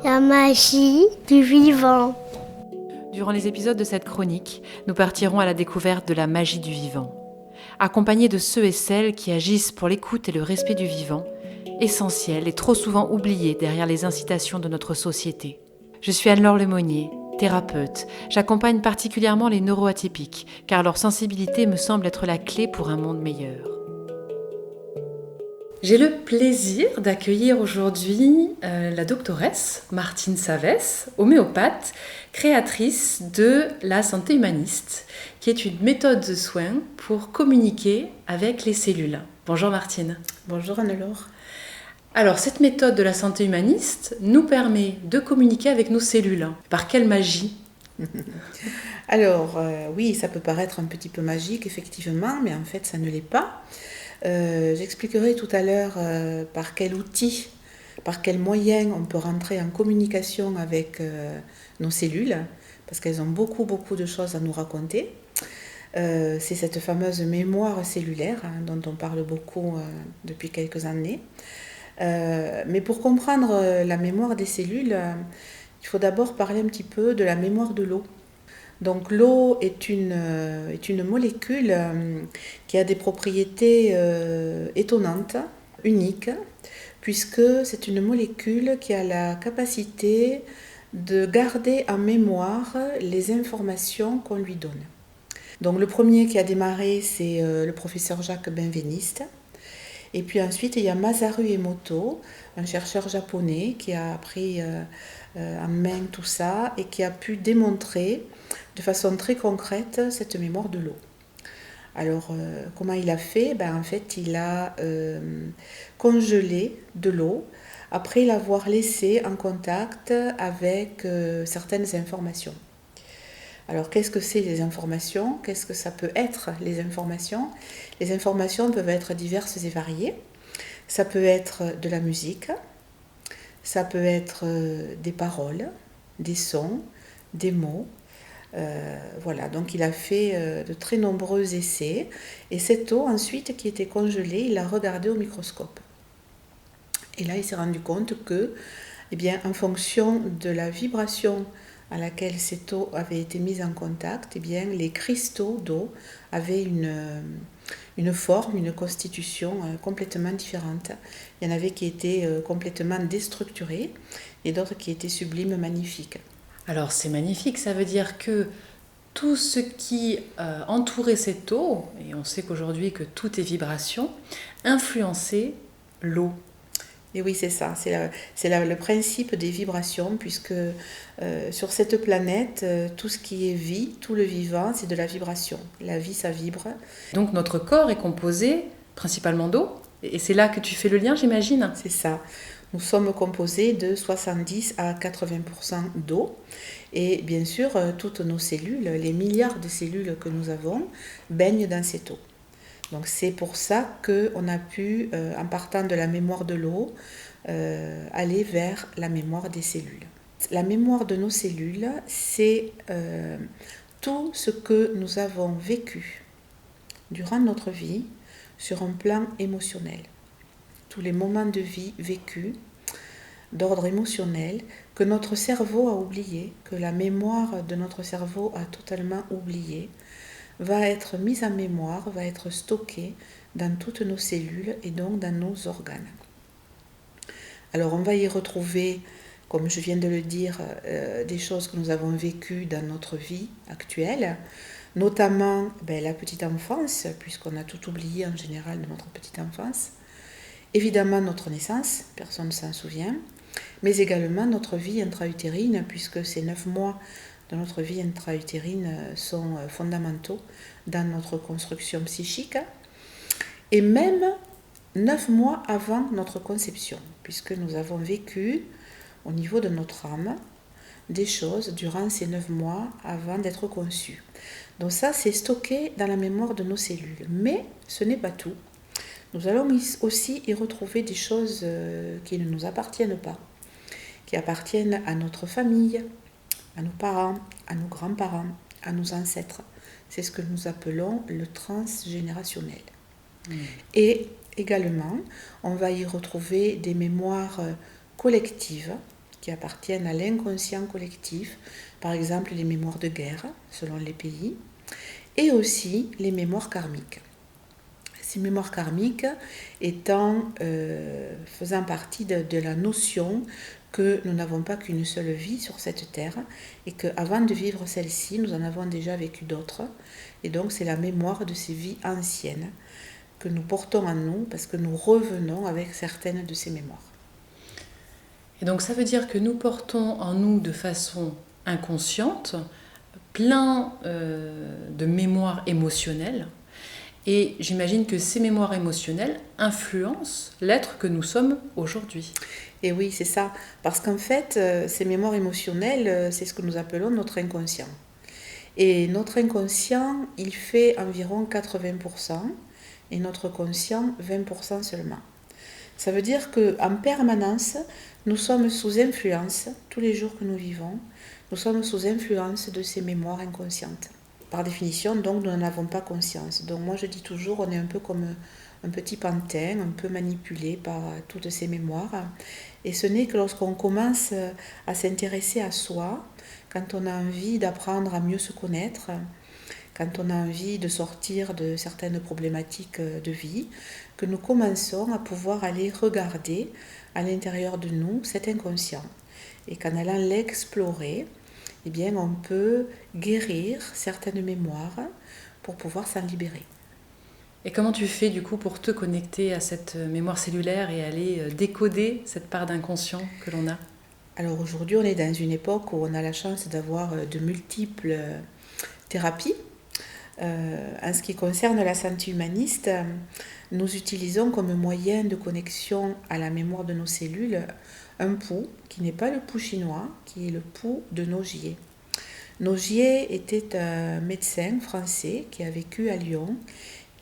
La magie du vivant. Durant les épisodes de cette chronique, nous partirons à la découverte de la magie du vivant. Accompagnés de ceux et celles qui agissent pour l'écoute et le respect du vivant, essentiel et trop souvent oublié derrière les incitations de notre société. Je suis Anne-Laure Lemonnier, thérapeute. J'accompagne particulièrement les neuroatypiques, car leur sensibilité me semble être la clé pour un monde meilleur. J'ai le plaisir d'accueillir aujourd'hui la doctoresse Martine Savès, homéopathe, créatrice de la santé humaniste, qui est une méthode de soins pour communiquer avec les cellules. Bonjour Martine. Bonjour Anne-Laure. Alors, cette méthode de la santé humaniste nous permet de communiquer avec nos cellules. Par quelle magie ? Alors, oui, ça peut paraître un petit peu magique, effectivement, mais en fait, ça ne l'est pas. J'expliquerai tout à l'heure par quel outil, par quels moyens on peut rentrer en communication avec nos cellules, parce qu'elles ont beaucoup de choses à nous raconter. C'est cette fameuse mémoire cellulaire dont on parle beaucoup depuis quelques années. Mais pour comprendre la mémoire des cellules, il faut d'abord parler un petit peu de la mémoire de l'eau. Donc l'eau est une molécule qui a des propriétés étonnantes, uniques, puisque c'est une molécule qui a la capacité de garder en mémoire les informations qu'on lui donne. Donc le premier qui a démarré, c'est le professeur Jacques Benveniste. Et puis ensuite, il y a Masaru Emoto, un chercheur japonais qui a pris en main tout ça et qui a pu démontrer de façon très concrète cette mémoire de l'eau. Alors, comment il a fait ? En fait, il a congelé de l'eau après l'avoir laissée en contact avec certaines informations. Alors, qu'est-ce que c'est les informations ? Qu'est-ce que ça peut être les informations ? Les informations peuvent être diverses et variées. Ça peut être de la musique, ça peut être des paroles, des sons, des mots. Voilà, donc il a fait de très nombreux essais. Et cette eau, ensuite, qui était congelée, il l'a regardée au microscope. Et là, il s'est rendu compte que, en fonction de la vibration à laquelle cette eau avait été mise en contact, les cristaux d'eau avaient une forme, une constitution complètement différente. Il y en avait qui étaient complètement déstructurés et d'autres qui étaient sublimes, magnifiques. Alors c'est magnifique, ça veut dire que tout ce qui entourait cette eau, et on sait qu'aujourd'hui que tout est vibration, influençait l'eau. Et oui, c'est ça, c'est le principe des vibrations, puisque sur cette planète, tout ce qui est vie, tout le vivant, c'est de la vibration. La vie, ça vibre. Donc notre corps est composé principalement d'eau, et c'est là que tu fais le lien, j'imagine. C'est ça. Nous sommes composés de 70 à 80% d'eau. Et bien sûr, toutes nos cellules, les milliards de cellules que nous avons, baignent dans cette eau. Donc c'est pour ça qu'on a pu, en partant de la mémoire de l'eau, aller vers la mémoire des cellules. La mémoire de nos cellules, c'est tout ce que nous avons vécu durant notre vie sur un plan émotionnel. Tous les moments de vie vécus d'ordre émotionnel que notre cerveau a oublié, que la mémoire de notre cerveau a totalement oublié, va être mise en mémoire, va être stockée dans toutes nos cellules et donc dans nos organes. Alors on va y retrouver, comme je viens de le dire, des choses que nous avons vécues dans notre vie actuelle, notamment la petite enfance, puisqu'on a tout oublié en général de notre petite enfance, évidemment notre naissance, personne ne s'en souvient, mais également notre vie intra-utérine, puisque ces 9 mois de notre vie intra-utérine sont fondamentaux dans notre construction psychique, et même 9 mois avant notre conception, puisque nous avons vécu au niveau de notre âme des choses durant ces 9 mois avant d'être conçus. Donc ça, c'est stocké dans la mémoire de nos cellules. Mais ce n'est pas tout. Nous allons aussi y retrouver des choses qui ne nous appartiennent pas, qui appartiennent à notre famille, à nos parents, à nos grands-parents, à nos ancêtres. C'est ce que nous appelons le transgénérationnel. Et également, on va y retrouver des mémoires collectives qui appartiennent à l'inconscient collectif, par exemple les mémoires de guerre selon les pays, et aussi les mémoires karmiques. Ces mémoires karmiques faisant partie de la notion que nous n'avons pas qu'une seule vie sur cette terre et qu'avant de vivre celle-ci, nous en avons déjà vécu d'autres. Et donc c'est la mémoire de ces vies anciennes que nous portons en nous parce que nous revenons avec certaines de ces mémoires. Et donc ça veut dire que nous portons en nous de façon inconsciente plein de mémoires émotionnelles. Et j'imagine que ces mémoires émotionnelles influencent l'être que nous sommes aujourd'hui. Et oui, c'est ça. Parce qu'en fait, ces mémoires émotionnelles, c'est ce que nous appelons notre inconscient. Et notre inconscient, il fait environ 80% et notre conscient 20% seulement. Ça veut dire qu'en permanence, nous sommes sous influence, tous les jours que nous vivons, nous sommes sous influence de ces mémoires inconscientes. Par définition, donc, nous n'en avons pas conscience. Donc moi, je dis toujours, on est un peu comme un petit pantin, un peu manipulé par toutes ces mémoires. Et ce n'est que lorsqu'on commence à s'intéresser à soi, quand on a envie d'apprendre à mieux se connaître, quand on a envie de sortir de certaines problématiques de vie, que nous commençons à pouvoir aller regarder à l'intérieur de nous cet inconscient. Et qu'en allant l'explorer, eh bien, on peut guérir certaines mémoires pour pouvoir s'en libérer. Et comment tu fais du coup pour te connecter à cette mémoire cellulaire et aller décoder cette part d'inconscient que l'on a ? Alors aujourd'hui, on est dans une époque où on a la chance d'avoir de multiples thérapies. En ce qui concerne la santé humaniste, nous utilisons comme moyen de connexion à la mémoire de nos cellules un pouls qui n'est pas le pouls chinois, qui est le pouls de Nogier. Nogier était un médecin français qui a vécu à Lyon,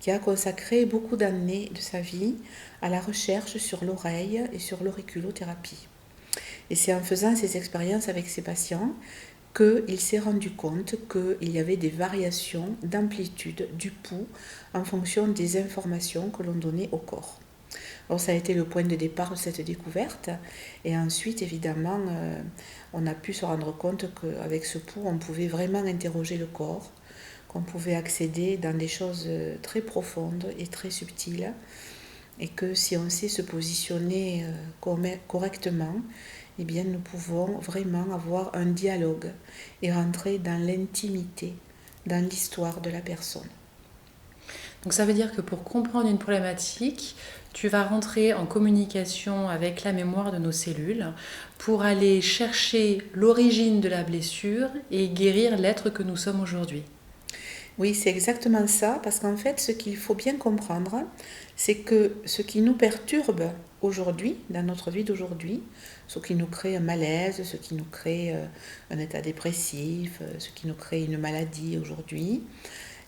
qui a consacré beaucoup d'années de sa vie à la recherche sur l'oreille et sur l'auriculothérapie. Et c'est en faisant ces expériences avec ses patients qu'il s'est rendu compte qu'il y avait des variations d'amplitude du pouls en fonction des informations que l'on donnait au corps. Alors ça a été le point de départ de cette découverte et ensuite évidemment on a pu se rendre compte qu'avec ce pouls on pouvait vraiment interroger le corps, qu'on pouvait accéder dans des choses très profondes et très subtiles et que si on sait se positionner correctement, eh bien, nous pouvons vraiment avoir un dialogue et rentrer dans l'intimité, dans l'histoire de la personne. Donc ça veut dire que pour comprendre une problématique, tu vas rentrer en communication avec la mémoire de nos cellules pour aller chercher l'origine de la blessure et guérir l'être que nous sommes aujourd'hui. Oui, c'est exactement ça, parce qu'en fait, ce qu'il faut bien comprendre, c'est que ce qui nous perturbe aujourd'hui, dans notre vie d'aujourd'hui, ce qui nous crée un malaise, ce qui nous crée un état dépressif, ce qui nous crée une maladie aujourd'hui,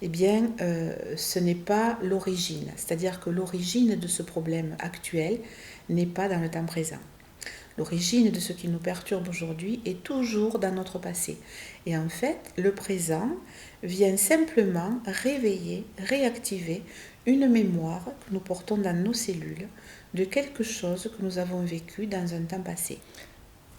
eh bien, ce n'est pas l'origine. C'est-à-dire que l'origine de ce problème actuel n'est pas dans le temps présent. L'origine de ce qui nous perturbe aujourd'hui est toujours dans notre passé. Et en fait, le présent vient simplement réveiller, réactiver une mémoire que nous portons dans nos cellules de quelque chose que nous avons vécu dans un temps passé.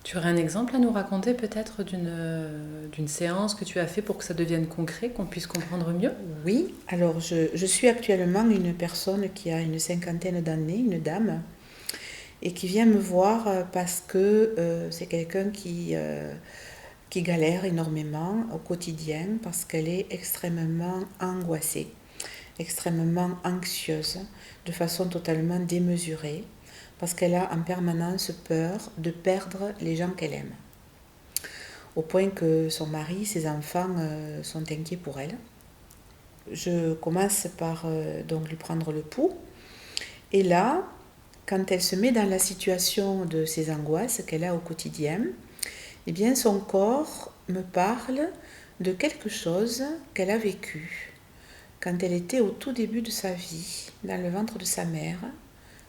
Tu aurais un exemple à nous raconter peut-être d'une séance que tu as fait pour que ça devienne concret, qu'on puisse comprendre mieux ? Oui, alors je suis actuellement une personne qui a une 50aine d'années, une dame, et qui vient me voir parce que c'est quelqu'un qui galère énormément au quotidien parce qu'elle est extrêmement angoissée, extrêmement anxieuse, de façon totalement démesurée, parce qu'elle a en permanence peur de perdre les gens qu'elle aime. Au point que son mari, ses enfants sont inquiets pour elle. Je commence par donc lui prendre le pouls. Et là, quand elle se met dans la situation de ces angoisses qu'elle a au quotidien, eh bien son corps me parle de quelque chose qu'elle a vécu quand elle était au tout début de sa vie, dans le ventre de sa mère,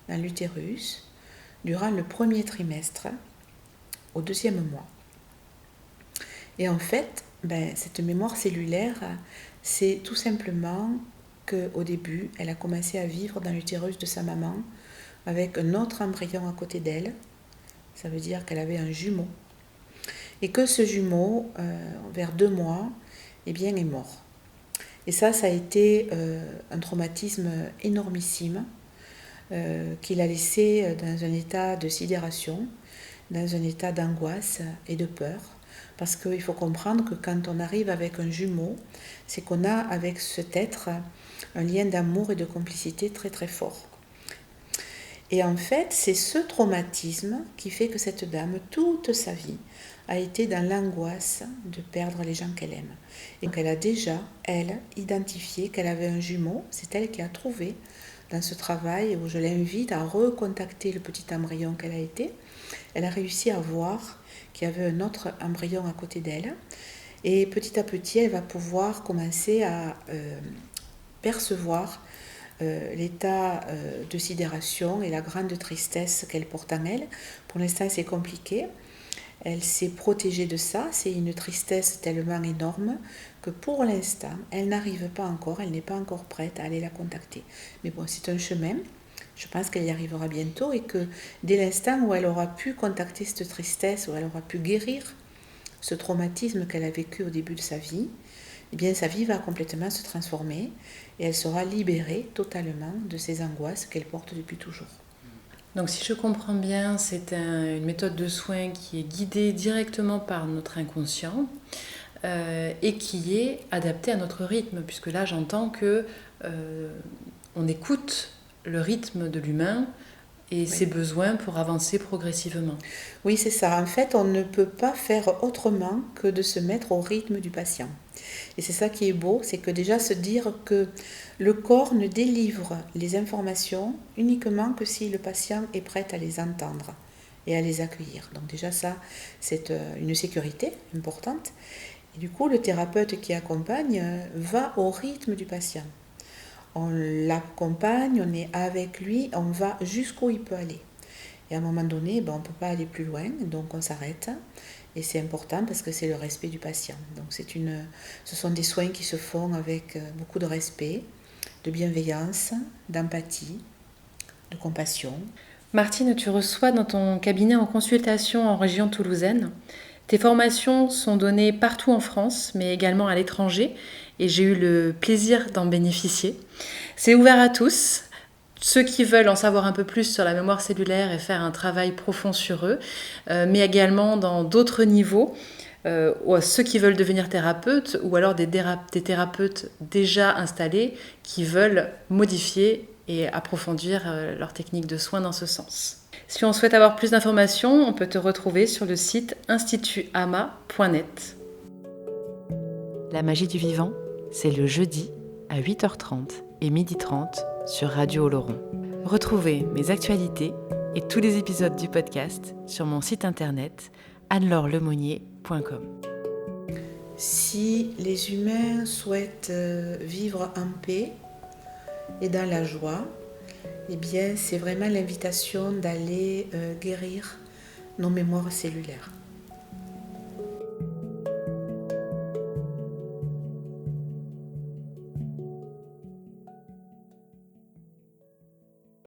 dans l'utérus, durant le premier trimestre, au 2e mois. Et en fait, cette mémoire cellulaire, c'est tout simplement qu'au début, elle a commencé à vivre dans l'utérus de sa maman avec un autre embryon à côté d'elle. Ça veut dire qu'elle avait un jumeau. Et que ce jumeau, vers 2 mois, est mort. Et ça a été un traumatisme énormissime qui l'a laissé dans un état de sidération, dans un état d'angoisse et de peur. Parce qu'il faut comprendre que quand on arrive avec un jumeau, c'est qu'on a avec cet être un lien d'amour et de complicité très très fort. Et en fait, c'est ce traumatisme qui fait que cette dame, toute sa vie, a été dans l'angoisse de perdre les gens qu'elle aime. Et donc elle a déjà, elle, identifié qu'elle avait un jumeau. C'est elle qui a trouvé dans ce travail où je l'invite à recontacter le petit embryon qu'elle a été. Elle a réussi à voir qu'il y avait un autre embryon à côté d'elle. Et petit à petit, elle va pouvoir commencer à percevoir l'état de sidération et la grande tristesse qu'elle porte en elle. Pour l'instant, c'est compliqué. Elle s'est protégée de ça. C'est une tristesse tellement énorme que pour l'instant, elle n'arrive pas encore, elle n'est pas encore prête à aller la contacter. Mais bon, c'est un chemin. Je pense qu'elle y arrivera bientôt et que dès l'instant où elle aura pu contacter cette tristesse, où elle aura pu guérir ce traumatisme qu'elle a vécu au début de sa vie, eh bien sa vie va complètement se transformer et elle sera libérée totalement de ces angoisses qu'elle porte depuis toujours. Donc si je comprends bien, c'est une méthode de soins qui est guidée directement par notre inconscient et qui est adaptée à notre rythme, puisque là j'entends que on écoute le rythme de l'humain et ses besoins pour avancer progressivement. Oui, c'est ça. En fait, on ne peut pas faire autrement que de se mettre au rythme du patient. Et c'est ça qui est beau, c'est que déjà se dire que le corps ne délivre les informations uniquement que si le patient est prêt à les entendre et à les accueillir. Donc déjà ça, c'est une sécurité importante. Et du coup, le thérapeute qui accompagne va au rythme du patient. On l'accompagne, on est avec lui, on va jusqu'où il peut aller. Et à un moment donné, on ne peut pas aller plus loin, donc on s'arrête. Et c'est important parce que c'est le respect du patient. Donc ce sont des soins qui se font avec beaucoup de respect, de bienveillance, d'empathie, de compassion. Martine, tu reçois dans ton cabinet en consultation en région toulousaine. Tes formations sont données partout en France, mais également à l'étranger, et j'ai eu le plaisir d'en bénéficier. C'est ouvert à tous, ceux qui veulent en savoir un peu plus sur la mémoire cellulaire et faire un travail profond sur eux, mais également dans d'autres niveaux, ceux qui veulent devenir thérapeutes ou alors des thérapeutes déjà installés qui veulent modifier et approfondir leur technique de soins dans ce sens. Si on souhaite avoir plus d'informations, on peut te retrouver sur le site institutama.net. La magie du vivant, c'est le jeudi à 8h30 et 12h30 sur Radio Oloron. Retrouvez mes actualités et tous les épisodes du podcast sur mon site internet annelorelemonnier.com. Si les humains souhaitent vivre en paix et dans la joie, eh bien, c'est vraiment l'invitation d'aller guérir nos mémoires cellulaires.